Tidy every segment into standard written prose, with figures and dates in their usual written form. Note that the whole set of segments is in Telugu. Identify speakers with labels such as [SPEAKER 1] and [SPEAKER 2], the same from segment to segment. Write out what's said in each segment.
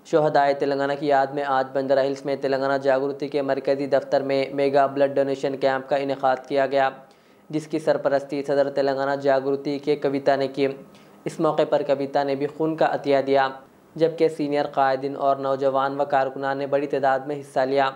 [SPEAKER 1] शोहदाए तेलंगाना की याद में आज बंजारा हिल्स में तेलंगाना जागृति के मरकज़ी दफ्तर में मेगा ब्लड डोनेशन कैंप का इनेकाद किया गया, जिसकी सरपरस्ती सदर तेलंगाना जागृति के कविता ने की। इस मौके पर कविता ने भी खून का अतिया दिया, जबकि सीनियर कायदीन और नौजवान व कारकुनान ने बड़ी तादाद में हिस्सा लिया।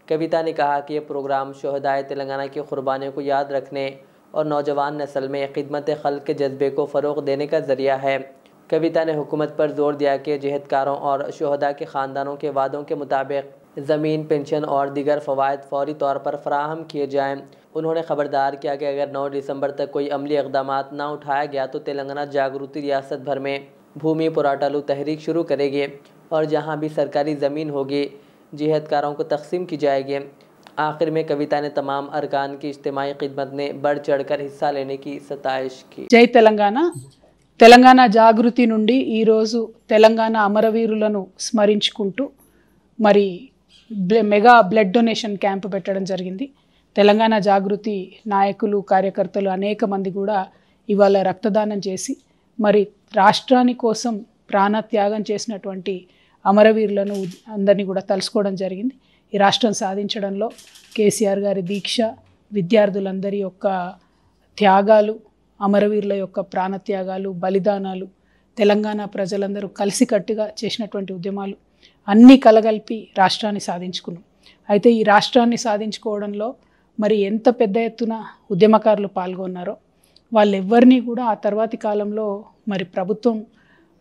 [SPEAKER 1] कविता ने कहा कि यह प्रोग्राम शोहदाए तेलंगाना की कुर्बानियों को याद रखने और नौजवान नस्ल में खिदमत खल्क के जज्बे को फ़रोग़ देने का ज़रिया है। कविता ने हुकूमत पर जोर दिया कि जहदकारों और शोहदा के ख़ानदानों के वादों के मुताबिक ज़मीन, पेंशन और दीगर फ़वाइद फ़ौरी तौर पर फराहम किए जाएँ। उन्होंने ख़बरदार किया कि अगर 9 दिसंबर तक कोई अमली इक़दाम न उठाया गया तो तेलंगाना जागृति रियासत भर में भूमि पोराटालू तहरीक शुरू करेगी और जहाँ भी सरकारी ज़मीन होगी जहदकारों को तकसीम की जाएगी। आखिर में कविता ने तमाम अरकान की इज्तिमाई खिदमत ने बढ़ चढ़ कर हिस्सा लेने की सताइश की।
[SPEAKER 2] जय तेलंगाना। తెలంగాణ జాగృతి నుండి ఈరోజు తెలంగాణ అమరవీరులను స్మరించుకుంటూ మరి మెగా బ్లడ్ డొనేషన్ క్యాంప్ పెట్టడం జరిగింది. తెలంగాణ జాగృతి నాయకులు, కార్యకర్తలు అనేక మంది కూడా ఇవాళ రక్తదానం చేసి మరి రాష్ట్రాని కోసం ప్రాణత్యాగం చేసినటువంటి అమరవీరులను అందరినీ కూడా తలుసుకోవడం జరిగింది. ఈ రాష్ట్రం సాధించడంలో కేసీఆర్ గారి దీక్ష, విద్యార్థులందరి యొక్క త్యాగాలు, అమరవీరుల యొక్క ప్రాణత్యాగాలు, బలిదానాలు, తెలంగాణ ప్రజలందరూ కలిసికట్టుగా చేసినటువంటి ఉద్యమాలు అన్నీ కలగలిపి రాష్ట్రాన్ని సాధించుకున్నాం. అయితే ఈ రాష్ట్రాన్ని సాధించుకోవడంలో మరి ఎంత పెద్ద ఎత్తున ఉద్యమకారులు పాల్గొన్నారో వాళ్ళెవ్వరినీ కూడా ఆ తర్వాతి కాలంలో మరి ప్రభుత్వం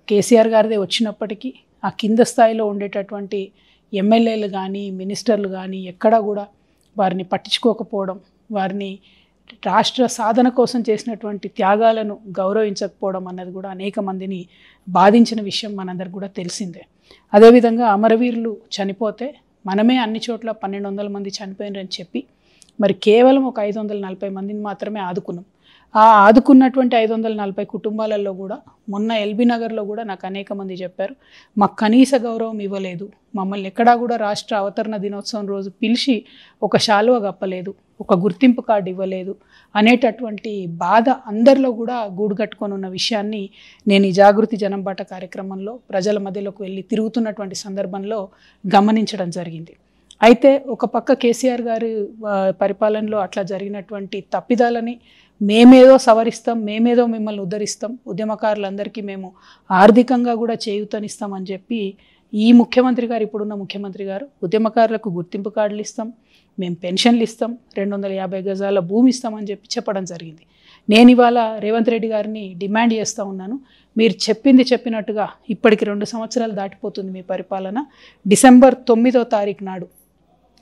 [SPEAKER 2] కేసీఆర్ గారిదే వచ్చినప్పటికీ ఆ కింద స్థాయిలో ఉండేటటువంటి ఎమ్మెల్యేలు కానీ, మినిస్టర్లు కానీ ఎక్కడా కూడా వారిని పట్టించుకోకపోవడం, వారిని రాష్ట్ర సాధన కోసం చేసినటువంటి త్యాగాలను గౌరవించకపోవడం అన్నది కూడా అనేక మందిని బాధించిన విషయం మనందరికి కూడా తెలిసిందే. అదేవిధంగా అమరవీరులు చనిపోతే మనమే అన్ని చోట్ల 1200 మంది చనిపోయినారని చెప్పి మరి కేవలం ఒక 540 మందిని మాత్రమే ఆదుకున్నాం. ఆ ఆదుకున్నటువంటి 540 కుటుంబాలలో కూడా మొన్న ఎల్బీ నగర్లో కూడా నాకు అనేక మంది చెప్పారు, మాకు కనీస గౌరవం ఇవ్వలేదు, మమ్మల్ని ఎక్కడా కూడా రాష్ట్ర అవతరణ దినోత్సవం రోజు పిలిచి ఒక శాలువ కప్పలేదు, ఒక గుర్తింపు కార్డు ఇవ్వలేదు అనేటటువంటి బాధ అందరిలో కూడా గూడుగట్టుకొని ఉన్న విషయాన్ని నేను ఈ జాగృతి జనంబాట కార్యక్రమంలో ప్రజల మధ్యలోకి వెళ్ళి తిరుగుతున్నటువంటి సందర్భంలో గమనించడం జరిగింది. అయితే ఒక పక్క కేసీఆర్ గారి పరిపాలనలో అట్లా జరిగినటువంటి తప్పిదాలని మేమేదో సవరిస్తాం, మేమేదో మిమ్మల్ని ఉద్ధరిస్తాం, ఉద్యమకారులందరికీ మేము ఆర్థికంగా కూడా చేయూతనిస్తామని చెప్పి ఈ ముఖ్యమంత్రి గారు, ఇప్పుడున్న ముఖ్యమంత్రి గారు ఉద్యమకారులకు గుర్తింపు కార్డులు ఇస్తాం, మేము పెన్షన్లు ఇస్తాం, 250 గజాల భూమి ఇస్తామని చెప్పి చెప్పడం జరిగింది. నేను ఇవాళ రేవంత్ రెడ్డి గారిని డిమాండ్ చేస్తూ ఉన్నాను, మీరు చెప్పినట్టుగా ఇప్పటికి 2 సంవత్సరాలు దాటిపోతుంది మీ పరిపాలన. డిసెంబర్ 9వ తారీఖు నాడు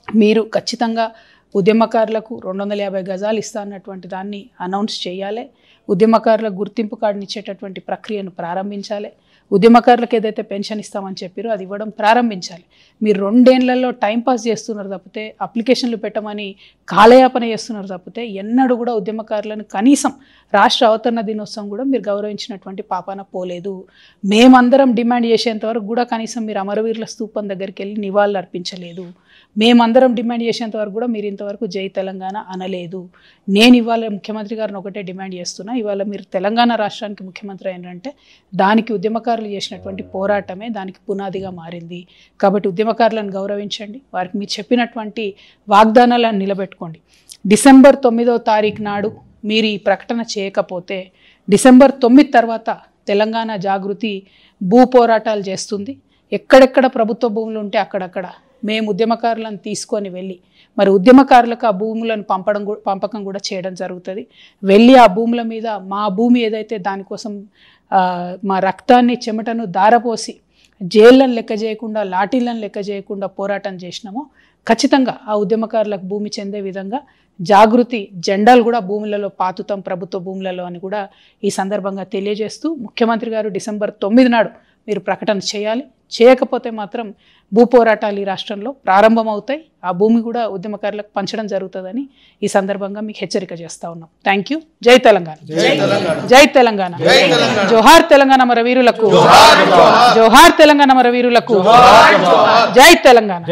[SPEAKER 2] మీరు ఖచ్చితంగా ఉద్యమకారులకు 250 గజాలు ఇస్తా అన్నటువంటి దాన్ని అనౌన్స్ చేయాలి. ఉద్యమకారులకు గుర్తింపు కార్డుని ఇచ్చేటటువంటి ప్రక్రియను ప్రారంభించాలి. ఉద్యమకారులకు ఏదైతే పెన్షన్ ఇస్తామని చెప్పారో అది ఇవ్వడం ప్రారంభించాలి. మీరు 2 ఏళ్లలో టైంపాస్ చేస్తున్నారు తప్పితే, అప్లికేషన్లు పెట్టమని కాలయాపన చేస్తున్నారు తప్పితే ఎన్నడూ కూడా ఉద్యమకారులను కనీసం రాష్ట్ర అవతరణ దినోత్సవం కూడా మీరు గౌరవించినటువంటి పాపాన పోలేదు. మేమందరం డిమాండ్ చేసేంత వరకు కూడా కనీసం మీరు అమరవీరుల స్తూపం దగ్గరికి వెళ్ళి నివాళులు అర్పించలేదు. మేమందరం డిమాండ్ చేసేంత వరకు కూడా మీరు ఇంతవరకు జై తెలంగాణ అనలేదు. నేను ఇవాళ ముఖ్యమంత్రి గారిని ఒకటే డిమాండ్ చేస్తున్నా, ఇవాళ మీరు తెలంగాణ రాష్ట్రానికి ముఖ్యమంత్రి అయినంటే దానికి ఉద్యమకారులు చేసినటువంటి పోరాటమే దానికి పునాదిగా మారింది. కాబట్టి ఉద్యమకారులను గౌరవించండి, వారికి మీరు చెప్పినటువంటి వాగ్దానాలను నిలబెట్టుకోండి. డిసెంబర్ 9వ తారీఖు నాడు మీరు ఈ ప్రకటన చేయకపోతే డిసెంబర్ 9 తర్వాత తెలంగాణ జాగృతి భూ పోరాటాలు చేస్తుంది. ఎక్కడెక్కడ ప్రభుత్వ భూములు ఉంటే అక్కడక్కడ మేము ఉద్యమకారులను తీసుకొని వెళ్ళి మరి ఉద్యమకారులకు ఆ భూములను పంపకం కూడా చేయడం జరుగుతుంది. వెళ్ళి ఆ భూముల మీద మా భూమి ఏదైతే దానికోసం మా రక్తాన్ని, చెమటను దారపోసి జైళ్ళను లెక్క చేయకుండా, లాఠీలను లెక్క చేయకుండా పోరాటం చేసినామో ఖచ్చితంగా ఆ ఉద్యమకారులకు భూమి చెందే విధంగా జాగృతి జెండాలు కూడా భూములలో పాతుతాం, ప్రభుత్వ భూములలో అని కూడా ఈ సందర్భంగా తెలియజేస్తూ ముఖ్యమంత్రి గారు డిసెంబర్ 9 నాడు మీరు ప్రకటన చేయాలి. చేయకపోతే మాత్రం భూ పోరాటాలు ఈ రాష్ట్రంలో ప్రారంభమవుతాయి. ఆ భూమి కూడా ఉద్యమకారులకు పంచడం జరుగుతుందని ఈ సందర్భంగా మీకు హెచ్చరిక చేస్తా ఉన్నాం. Thank you. జై తెలంగాణ. జై తెలంగాణ. జోహార్ తెలంగాణ అమరవీరులకు. జోహార్ తెలంగాణ అమరవీరులకు. జై తెలంగాణ.